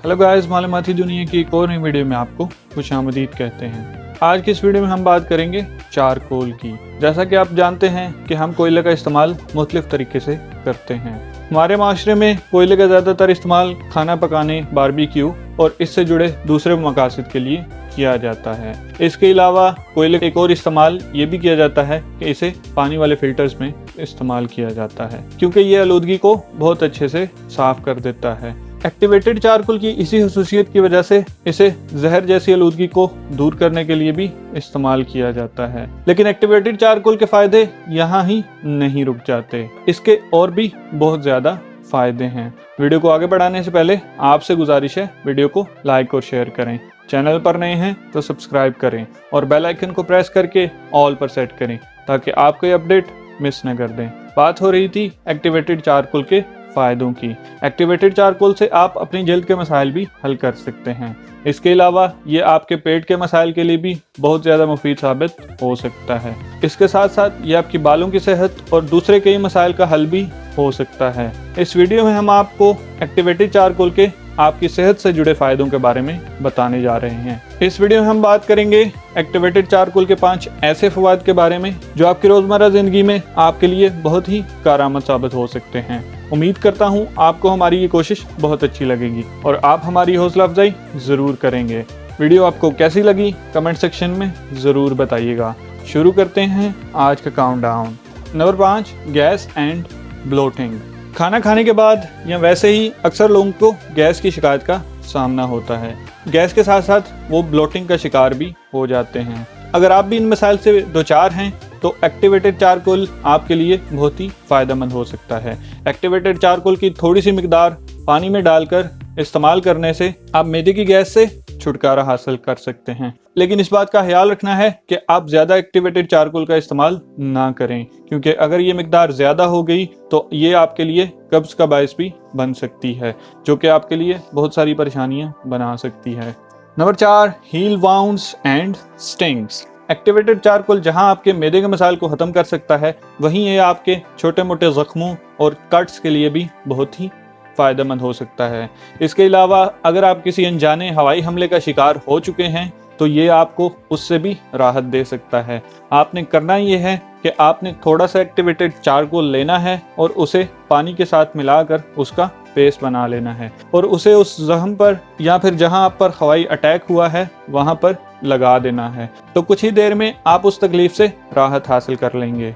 Hello guys, मालूमाती दुनिया की एक और नई वीडियो में आपको खुशामदीद कहते हैं। आज की इस वीडियो में हम बात करेंगे चारकोल की। जैसा कि आप जानते हैं कि हम कोयले का इस्तेमाल मुख्तलिफ तरीके से करते हैं। हमारे माशरे में कोयले का ज़्यादातर इस्तेमाल खाना पकाने, बारबेक्यू और इससे जुड़े दूसरे मकासद के लिए किया जाता है। इसके अलावा कोयले का एक और इस्तेमाल ये भी किया जाता है कि इसे पानी वाले फिल्टर्स में इस्तेमाल किया जाता है, क्योंकि ये आलूदगी को बहुत अच्छे से साफ कर देता है। एक्टिवेटेड चारकोल की इसी खसूसियत की वजह से इसे जहर जैसी आलूदगी को दूर करने के लिए भी इस्तेमाल किया जाता है। लेकिन एक्टिवेटेड चारकोल के फायदे यहाँ ही नहीं रुक जाते, इसके और भी बहुत ज्यादा फायदे हैं। वीडियो को आगे बढ़ाने से पहले आपसे गुजारिश है, वीडियो को लाइक और शेयर करें। चैनल पर नए हैं तो सब्सक्राइब करें और बेल आइकन को प्रेस करके ऑल पर सेट करें ताकि आप कोई अपडेट मिस न कर दें। बात हो रही थी एक्टिवेटेड चारकोल के फायदों की। एक्टिवेटेड चारकोल से आप अपनी जल्द के मसाइल भी हल कर सकते हैं। इसके अलावा ये आपके पेट के मसाइल के लिए भी बहुत ज़्यादा मुफीद साबित हो सकता है। इसके साथ साथ ये आपकी बालों की सेहत और दूसरे कई मसाइल का हल भी हो सकता है। इस वीडियो में हम आपको एक्टिवेटेड चारकोल के आपकी सेहत से जुड़े फायदों के बारे में बताने जा रहे हैं। इस वीडियो में हम बात करेंगे एक्टिवेटेड चारकोल के 5 ऐसे फवाद के बारे में जो आपकी रोजमर्रा जिंदगी में आपके लिए बहुत ही कारआमद साबित हो सकते हैं। उम्मीद करता हूं आपको हमारी ये कोशिश बहुत अच्छी लगेगी और आप हमारी हौसला अफजाई जरूर करेंगे। वीडियो आपको कैसी लगी कमेंट सेक्शन में जरूर बताइएगा। शुरू करते हैं आज का countdown. Number 5, gas and bloating. खाना खाने के बाद या वैसे ही अक्सर लोगों को गैस की शिकायत का सामना होता है। गैस के साथ साथ वो ब्लोटिंग का शिकार भी हो जाते हैं। अगर आप भी इन मसाइल से दो चार हैं तो एक्टिवेटेड चारकोल आपके लिए बहुत ही फ़ायदेमंद हो सकता है। एक्टिवेटेड चारकोल की थोड़ी सी मिकदार पानी में डालकर इस्तेमाल करने से आप मैदे की गैस से छुटकारा हासिल कर सकते हैं। लेकिन इस बात का ख्याल रखना है कि आप ज़्यादा एक्टिवेटेड चारकोल का इस्तेमाल ना करें, क्योंकि अगर ये मिकदार ज़्यादा हो गई तो ये आपके लिए कब्ज़ का बायस भी बन सकती है, जो कि आपके लिए बहुत सारी परेशानियां बना सकती है। Number 4, heal wounds and stings. Activated charcoal जहां आपके मैदे के मसाइल को ख़त्म कर सकता है, वहीं ये आपके छोटे मोटे ज़ख्मों और कट्स के लिए भी बहुत ही फ़ायदेमंद हो सकता है। इसके अलावा अगर आप किसी अनजाने हवाई हमले का शिकार हो चुके हैं तो ये आपको उससे भी राहत दे सकता है। आपने करना ये है कि आपने थोड़ा सा एक्टिवेटेड चारकोल लेना है और उसे पानी के साथ मिलाकर उसका पेस्ट बना लेना है और उसे उस जख्म पर या फिर जहां आप पर हवाई अटैक हुआ है वहां पर लगा देना है। तो कुछ ही देर में आप उस तकलीफ से राहत हासिल कर लेंगे।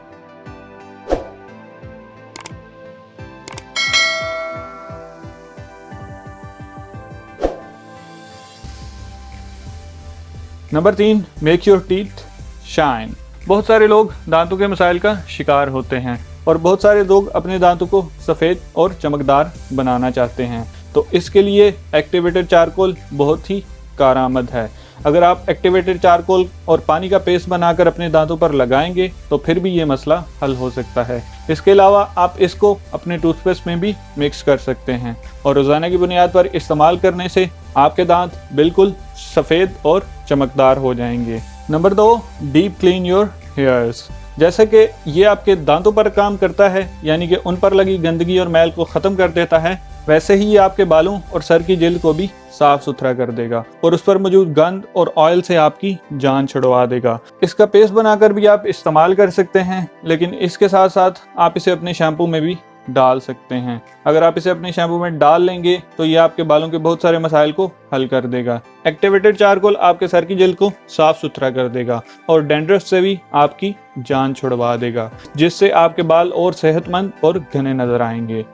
Number 3, make your teeth shine. बहुत सारे लोग दांतों के मसाइल का शिकार होते हैं और बहुत सारे लोग अपने दांतों को सफ़ेद और चमकदार बनाना चाहते हैं। तो इसके लिए एक्टिवेटेड चारकोल बहुत ही कारआमद है। अगर आप एक्टिवेटेड चारकोल और पानी का पेस्ट बनाकर अपने दांतों पर लगाएंगे तो फिर भी ये मसला हल हो सकता है। इसके अलावा आप इसको अपने टूथपेस्ट में भी मिक्स कर सकते हैं और रोज़ाना की बुनियाद पर इस्तेमाल करने से आपके दांत बिल्कुल सफ़ेद और चमकदार हो जाएंगे। Number 2, deep clean your hairs. जैसे कि ये आपके दांतों पर काम करता है, यानी कि उन पर लगी गंदगी और मैल को ख़त्म कर देता है, वैसे ही ये आपके बालों और सर की जेल को भी साफ सुथरा कर देगा और उस पर मौजूद गंद और ऑयल से आपकी जान छुड़वा देगा। इसका पेस्ट बनाकर भी आप इस्तेमाल कर सकते हैं, लेकिन इसके साथ साथ आप इसे अपने शैम्पू में भी डाल सकते हैं। अगर आप इसे अपने शैम्पू में डाल लेंगे तो ये आपके बालों के बहुत सारे मसाइल को हल कर देगा। एक्टिवेटेड चारकोल आपके सर की जेल को साफ सुथरा कर देगा और डैंड्रफ से भी आपकी जान छुड़वा देगा, जिससे आपके बाल और सेहतमंद और घने नजर आएंगे।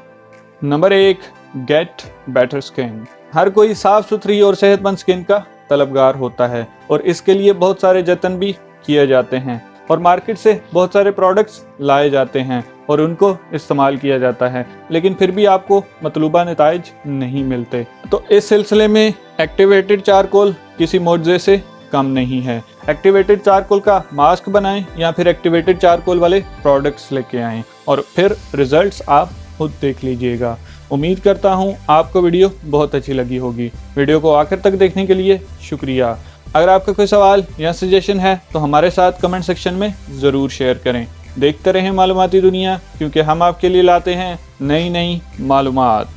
Number 1, get better skin. हर कोई साफ सुथरी और सेहतमंद स्किन का तलबगार होता है और इसके लिए बहुत सारे जतन भी किए जाते हैं और मार्केट से बहुत सारे प्रोडक्ट्स लाए जाते हैं और उनको इस्तेमाल किया जाता है, लेकिन फिर भी आपको मतलूबा नताइज नहीं मिलते। तो इस सिलसिले में एक्टिवेटेड चारकोल किसी मोज़े से कम नहीं है। एक्टिवेटेड चारकोल का मास्क बनाएं या फिर एक्टिवेटेड चारकोल वाले प्रोडक्ट्स लेके आएं और फिर रिजल्ट्स आप खुद देख लीजिएगा। उम्मीद करता हूं आपको वीडियो बहुत अच्छी लगी होगी। वीडियो को आखिर तक देखने के लिए शुक्रिया। अगर आपका कोई सवाल या सजेशन है तो हमारे साथ कमेंट सेक्शन में ज़रूर शेयर करें। देखते रहें मालूमाती दुनिया, क्योंकि हम आपके लिए लाते हैं नई नई मालूमात।